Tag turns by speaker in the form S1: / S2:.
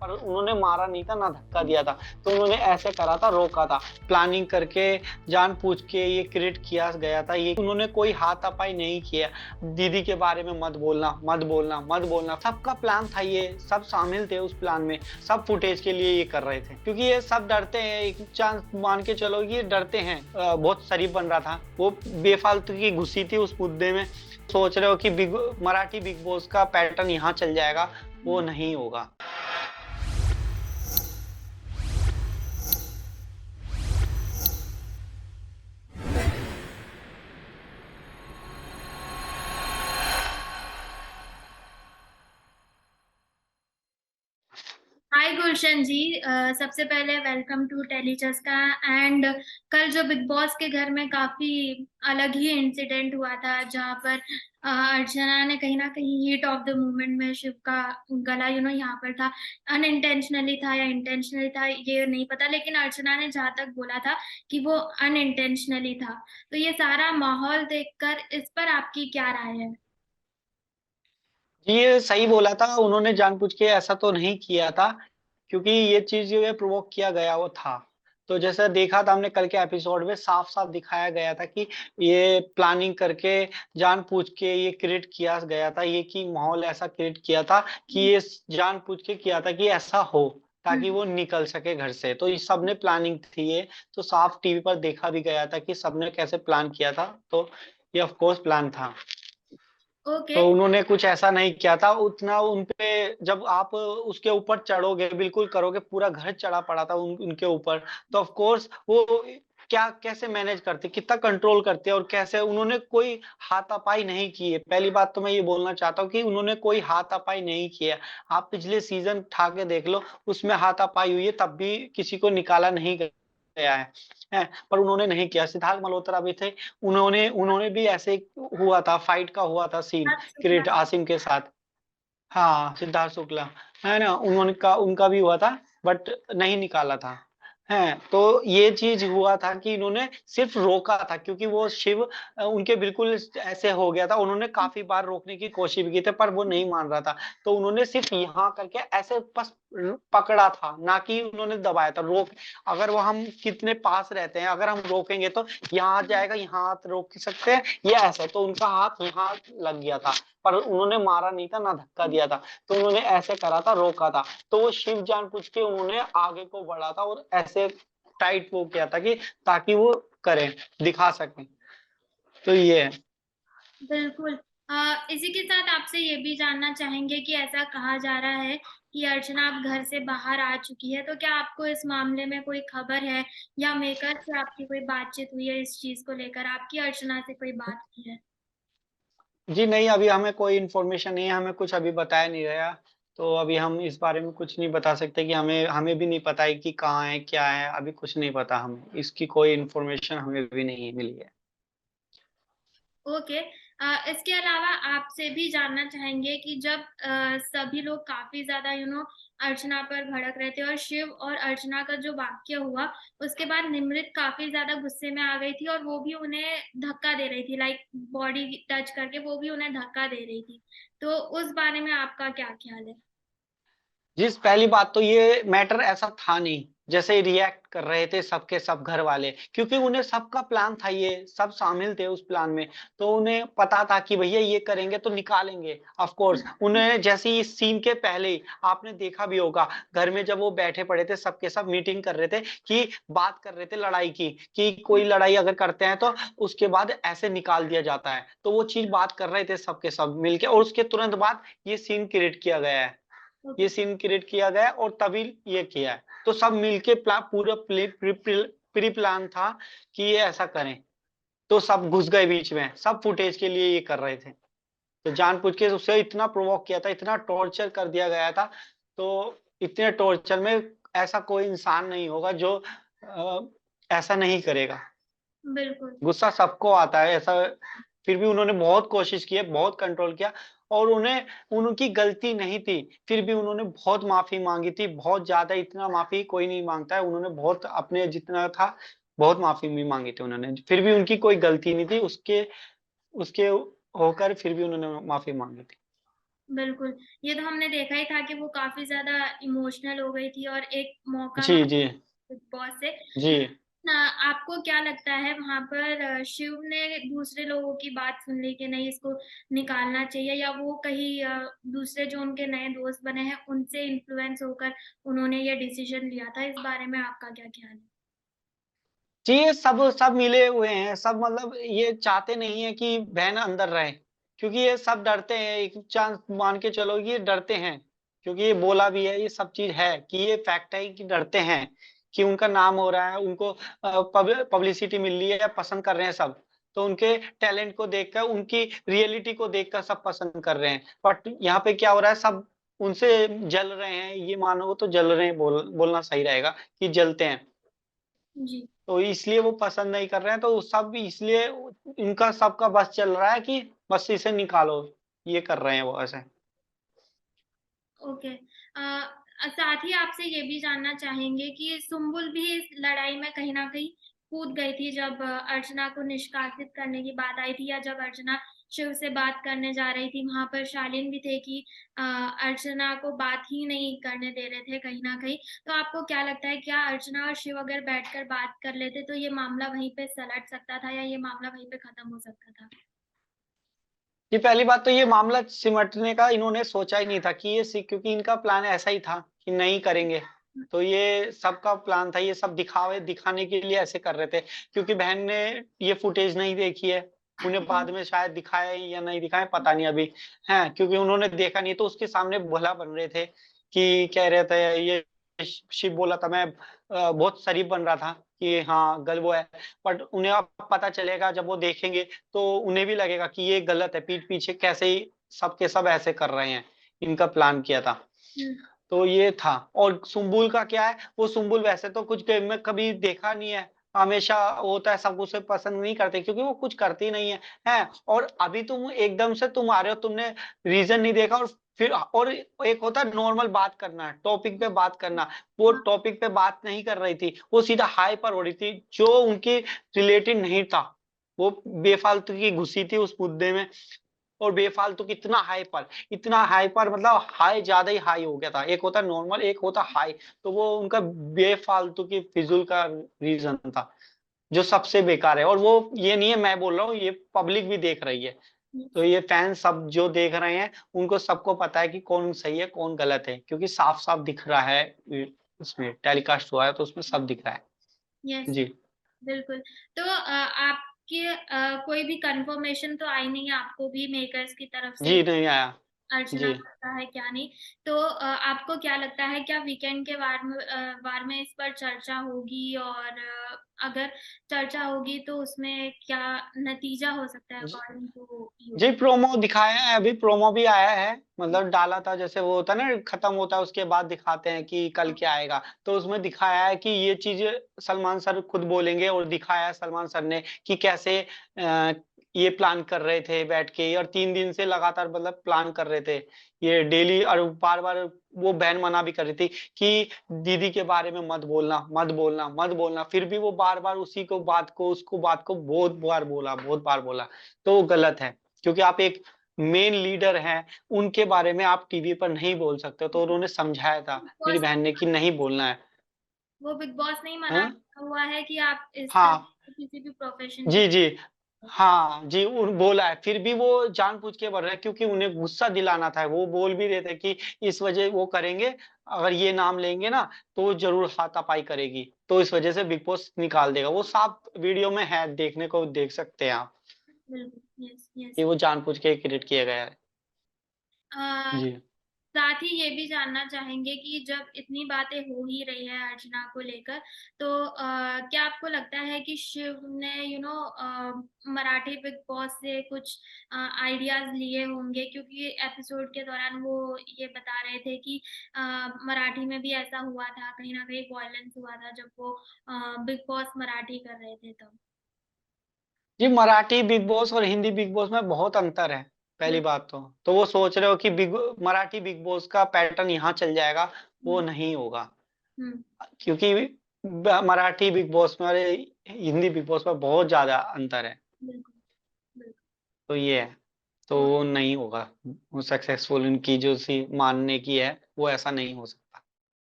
S1: पर उन्होंने मारा नहीं था, ना धक्का दिया था। तो उन्होंने ऐसे करा था, रोका था, प्लानिंग करके, जानबूझ के ये क्रिएट किया गया था। ये उन्होंने कोई हाथापाई नहीं किया। दीदी के बारे में मत बोलना, मत बोलना, मत बोलना, सबका प्लान था, ये सब शामिल थे उस प्लान में। सब फुटेज के लिए ये कर रहे थे, क्योंकि ये सब डरते हैं। एक चांस मान के चलो, ये डरते हैं। बहुत शरीफ बन रहा था वो, बेफालतू की घुसी थी उस मुद्दे में। सोच रहे हो कि मराठी बिग बॉस का पैटर्न यहाँ चल जाएगा, वो नहीं होगा।
S2: हाय गुलशन जी। सबसे पहले वेलकम टू टेलीचस का। एंड कल जो बिग बॉस के घर में काफी अलग ही इंसिडेंट हुआ था, जहां पर अर्चना ने कहीं ना कहीं हीट ऑफ द मोमेंट में शिव का गला यहाँ पर था। अनइंटेंशनली था या इंटेंशनली था ये नहीं पता, लेकिन अर्चना ने जहां तक बोला था कि वो अनइंटेंशनली था। तो ये सारा माहौल देखकर इस पर आपकी क्या राय है?
S1: जी, ये सही बोला था, उन्होंने जानबूझ के ऐसा तो नहीं किया था, क्योंकि ये चीज जो है प्रोवोक किया गया वो था। तो जैसे देखा था हमने कल के एपिसोड में, साफ साफ दिखाया गया था कि ये प्लानिंग करके, जानबूझ के ये क्रिएट किया गया था, ये कि माहौल ऐसा क्रिएट किया था कि ये जानबूझ के किया था कि ऐसा हो, ताकि वो निकल सके घर से। तो ये सबने प्लानिंग थी ये। तो साफ टीवी पर देखा भी गया था कि सबने कैसे प्लान किया था। तो ये ऑफ कोर्स प्लान था।
S2: ओके।
S1: तो उन्होंने कुछ ऐसा नहीं किया था उतना उनपे। जब आप उसके ऊपर चढ़ोगे, बिल्कुल करोगे, पूरा घर चढ़ा पड़ा था उनके ऊपर। तो ऑफ कोर्स वो क्या, कैसे मैनेज करते, कितना कंट्रोल करते, और कैसे उन्होंने कोई हाथापाई नहीं की है। पहली बात तो मैं ये बोलना चाहता हूँ कि उन्होंने कोई हाथापाई नहीं किया। आप पिछले सीजन उठा के देख लो, उसमें हाथापाई हुई है, तब भी किसी को निकाला नहीं गया है। पर उन्होंने नहीं किया। सिद्धार्थ मल्होत्रा भी थे, उन्होंने उन्होंने भी ऐसे हुआ था, फाइट का हुआ था सीन,
S2: बात शुक्ला।
S1: किरीट आसिम के साथ। हाँ, सिद्धार्थ शुक्ला है ना, उन्होंने का उनका भी हुआ था, बट नहीं निकाला था। है, तो ये चीज हुआ था कि इन्होंने सिर्फ रोका था, क्योंकि वो शिव उनके बिल्कुल ऐसे हो गया था। उन्होंने काफी बार रोकने की कोशिश भी की थी, पर वो नहीं मान रहा था। तो उन्होंने सिर्फ यहाँ करके ऐसे बस पकड़ा था, ना कि उन्होंने दबाया था। रोक, अगर वो हम कितने पास रहते हैं, अगर हम रोकेंगे तो यहाँ आ जाएगा, यहाँ हाथ रोक सकते हैं, ये ऐसे। तो उनका हाथ यहाँ लग गया था, पर उन्होंने मारा नहीं था, ना धक्का दिया था। तो उन्होंने ऐसे करा था, रोका था। तो वो शिव जानबूझ के उन्होंने आगे को बढ़ा था, और ऐसे टाइट वो किया था कि ताकि वो करें, दिखा सकें। तो ये है।
S2: बिल्कुल। इसी के साथ आपसे ये भी जानना चाहेंगे कि ऐसा कहा जा रहा है कि अर्चना अब घर से बाहर आ चुकी है, तो क्या आपको इस मामले में कोई खबर है या मेकर से आपकी कोई बातचीत हुई है इस चीज को लेकर? आपकी अर्चना से कोई बात की है?
S1: जी नहीं, अभी हमें कोई इन्फॉर्मेशन नहीं है, हमें कुछ अभी बताया नहीं गया। तो अभी हम इस बारे में कुछ नहीं बता सकते, कि हमें हमें भी नहीं पता है कि कहाँ है, क्या है, अभी कुछ नहीं पता। हमें इसकी कोई इन्फॉर्मेशन हमें भी नहीं मिली है।
S2: ओके। इसके अलावा आपसे भी जानना चाहेंगे कि जब सभी लोग काफी ज्यादा अर्चना पर भड़क रहे थे, और शिव और अर्चना का जो वाक्य हुआ, उसके बाद निमृत काफी ज्यादा गुस्से में आ गई थी, और वो भी उन्हें धक्का दे रही थी, लाइक बॉडी टच करके वो भी उन्हें धक्का दे रही थी। तो उस बारे में आपका क्या ख्याल है?
S1: जिस पहली बात तो ये मैटर ऐसा था नहीं, जैसे रिएक्ट कर रहे थे सबके सब घर वाले, क्योंकि उन्हें सबका प्लान था, ये सब शामिल थे उस प्लान में। तो उन्हें पता था कि भैया ये करेंगे तो निकालेंगे। ऑफ कोर्स उन्हें, जैसे इस सीन के पहले ही आपने देखा भी होगा, घर में जब वो बैठे पड़े थे सबके सब मीटिंग कर रहे थे, कि बात कर रहे थे लड़ाई की, कि कोई लड़ाई अगर करते हैं तो उसके बाद ऐसे निकाल दिया जाता है। तो वो चीज बात कर रहे थे सबके सब मिलके, और उसके तुरंत बाद ये सीन क्रिएट किया गया है। ये
S2: ओके।
S1: सीन क्रिएट किया गया और तभी ये किया है। तो सब मिलके पूरा प्री प्लान था कि ये ऐसा करें। तो सब घुस गए बीच में, सब फुटेज के लिए ये कर रहे थे। तो जानबूझ के उसे इतना प्रोवोक किया था, इतना टॉर्चर कर दिया गया था। तो इतने टॉर्चर में ऐसा कोई इंसान नहीं होगा जो अ, ऐसा नहीं करेगा।
S2: बिल्कुल।
S1: गुस्सा सबको आता है ऐसा। फिर भी उन्होंने बहुत कोशिश की है, बहुत कंट्रोल किया। और उन्हें, उनकी गलती नहीं थी, फिर भी उन्होंने बहुत माफी मांगी थी, बहुत ज्यादा। इतना माफी कोई नहीं मांगता है, उन्होंने बहुत अपने जितना था, बहुत माफी भी मांगी थी उन्होंने। फिर भी उनकी कोई गलती नहीं थी, उसके उसके होकर फिर भी उन्होंने माफी मांगी थी।
S2: बिल्कुल। ये तो हमने देखा ही था कि वो काफ़ी ज़्यादा इमोशनल हो गई थी और एक मौका
S1: जी, जी,
S2: बिग बॉस से।
S1: जी।
S2: ना आपको क्या लगता है वहाँ पर शिव ने दूसरे लोगों की बात सुन ली कि नहीं इसको निकालना चाहिए, या वो कहीं दूसरे जो उनके नए दोस्त बने हैं उनसे इन्फ्लुएंस होकर उन्होंने ये डिसीजन लिया था? इस बारे में आपका क्या ख्याल है?
S1: जी, ये सब सब मिले हुए हैं, सब मतलब ये चाहते नहीं है कि बहन अंदर रहे, क्योंकि ये सब डरते हैं, एक चांस मान के चलो ये डरते हैं, क्योंकि ये बोला भी है, ये सब चीज़ है कि ये फैक्ट है कि डरते हैं, कि उनका नाम हो रहा है, उनको पब्लिसिटी मिल रही है, पसंद कर रहे हैं सब। तो उनके टैलेंट को देखकर, उनकी रियलिटी को देखकर सब पसंद कर रहे हैं। बट यहाँ पे क्या हो रहा है, सब उनसे जल रहे हैं, ये मानो तो जल रहे हैं, बोलना सही रहेगा कि जलते हैं।
S2: जी।
S1: तो इसलिए वो पसंद नहीं कर रहे हैं, तो सब इसलिए इनका सबका बस चल रहा है कि बस इसे निकालो, ये कर रहे हैं वो ऐसे।
S2: ओके। साथ ही आपसे ये भी जानना चाहेंगे कि सुम्बुल भी इस लड़ाई में कहीं न कहीं कूद गई थी जब अर्चना को निष्कासित करने की बात आई थी, या जब अर्चना शिव से बात करने जा रही थी, वहाँ पर शालीन भी थे कि अर्चना को बात ही नहीं करने दे रहे थे कहीं न कहीं। तो आपको क्या लगता है, क्या अर्चना और शिव अगर बैठकर बात कर लेते तो ये मामला वहीं पे सलट सकता था, या ये मामला वहीं पे खत्म हो सकता था?
S1: ये पहली बात तो ये मामला सिमटने का इन्होंने सोचा ही नहीं था कि क्योंकि इनका प्लान ऐसा ही था कि नहीं करेंगे। तो ये सबका प्लान था, ये सब दिखाने के लिए ऐसे कर रहे थे, क्योंकि बहन ने ये फुटेज नहीं देखी है। उन्हें बाद में शायद दिखाया या नहीं दिखाया पता नहीं अभी, हैं, क्योंकि उन्होंने देखा नहीं तो उसके सामने भला बन रहे थे कि कह रहे थे ये शिव बोला था मैं बहुत शरीफ बन रहा था कि हाँ, वो है। बट उन्हें अब पता चलेगा जब वो देखेंगे तो उन्हें भी लगेगा कि ये गलत है, पीठ पीछे कैसे ही सब के सब ऐसे कर रहे हैं, इनका प्लान किया था।
S2: हुँ।
S1: तो ये था। और सुम्बुल का क्या है, वो सुम्बुल वैसे तो कुछ गेम में कभी देखा नहीं है, हमेशा होता है सब उसे पसंद नहीं करते क्योंकि वो कुछ करती नहीं है, हैं? और अभी तुम एकदम से तुम आ रहे हो, तुमने रीज़न नहीं देखा और फिर और एक होता है नॉर्मल बात करना, टॉपिक पे बात करना, वो
S2: हाँ,
S1: टॉपिक पे बात नहीं कर रही थी, वो सीधा हाइपर हो रही थी, जो उनकी रिलेटेड नहीं था। वो बेफ़ालतू की घुसी थी उस मुद्दे में और बेफालतू की इतना हाइपर मतलब हाई ज़्यादा ही हाई हो गया था। एक होता है नॉर्मल, एक होता हाई, तो वो उनका बेफालतू की फिज़ूल का रीज़न था, जो सबसे बेकार है और वो ये नहीं है मैं बोल रहा हूँ, ये पब्लिक भी देख रही है। तो ये फैन सब जो देख रहे हैं, उनको सबको पता है कि कौन सही है, कौन गलत है, क्योंकि साफ-साफ दिख रहा है उसमें टेलीकास्ट हुआ है तो उसमें सब दिख रहा है।
S2: यस।
S1: जी।
S2: बिल्कुल। तो आपके कोई भी कन्फर्मेशन तो आई नहीं है आपको भी मेकर्स की तरफ से,
S1: जी, नहीं आया।
S2: अर्चना
S1: जी।
S2: करता है क्या नहीं। तो आपको क्या लगता है, क्या वीकेंड के वार में इस पर चर्चा होगी, और अगर चर्चा होगी तो उसमें क्या नतीजा हो सकता है
S1: जी।
S2: According to you?
S1: जी, प्रोमो दिखाया है, अभी प्रोमो भी आया है, मतलब डाला था जैसे वो होता है ना खत्म होता है उसके बाद दिखाते हैं कि कल क्या आएगा, तो उसमें दिखाया है कि ये चीज़ सलमान सर खुद बोलेंगे और दिखाया है सलमान सर ने कि कैसे ये प्लान कर रहे थे बैठ के और 3 दिन से लगातार मतलब प्लान कर रहे थे। ये डेली और बार-बार वो बहन मना भी कर रही थी कि दीदी के बारे में मत बोलना, मत बोलना, मत बोलना, फिर भी वो बार-बार उसी को बात को, उसको बात को बहुत बार बोला, तो वो गलत है। क्योंकि आप एक मेन लीडर हैं, उनके बारे में आप टीवी पर नहीं बोल सकते, तो उन्होंने समझाया था
S2: बिग
S1: मेरी
S2: बॉस
S1: बहन ने कि नहीं बोलना है।
S2: वो बिग बॉस ने ही मना
S1: हाँ?
S2: किया हुआ है कि आप इस तरह
S1: हाँ,
S2: के किसी भी प्रोफेशन के।
S1: जी, जी। हाँ, जी, बोला है, फिर भी वो जानबूझ के बोल रहे हैं क्योंकि उन्हें गुस्सा दिलाना था, वो बोल भी रहे थे कि इस वजह वो करेंगे, अगर ये नाम लेंगे ना, तो ज़रूर हाथापाई करेगी, तो इस वजह से बिग बॉस निकाल देगा। वो साफ वीडियो में है, देखने को देख सकते हैं आप,
S2: बिल्कुल, यस,
S1: कि
S2: यस।
S1: वो जानबूझ के क्रिएट किया गया है।
S2: अ,
S1: जी।
S2: साथ ही ये भी जानना चाहेंगे कि जब इतनी बातें हो ही रही है अर्चना को लेकर, तो क्या आपको लगता है कि शिव ने मराठी बिग बॉस से कुछ आइडियाज़ लिए होंगे? क्योंकि एपिसोड के दौरान वो ये बता रहे थे कि मराठी में भी ऐसा हुआ था, कहीं न कहीं वॉयलेंस हुआ था जब वो बिग बॉस मराठी कर रहे थे तब।
S1: जी, मराठी बिग बॉस और हिंदी बिग बॉस में बहुत अंतर है, पहली
S2: बिल
S1: बात तो। तो वो सोच रहे हो कि मराठी बिग बॉस का पैटर्न यहाँ चल जाएगा, वो
S2: हुँ,
S1: नहीं होगा।
S2: हुँ,
S1: क्योंकि मराठी बिग बॉस में और हिंदी बिग बॉस में बहुत ज़्यादा अंतर है,
S2: बिल्कुल, बिल्कुल।
S1: तो ये है। तो नहीं होगा वो सक्सेसफुल, उनकी जो सी मानने की है वो ऐसा नहीं हो सकता।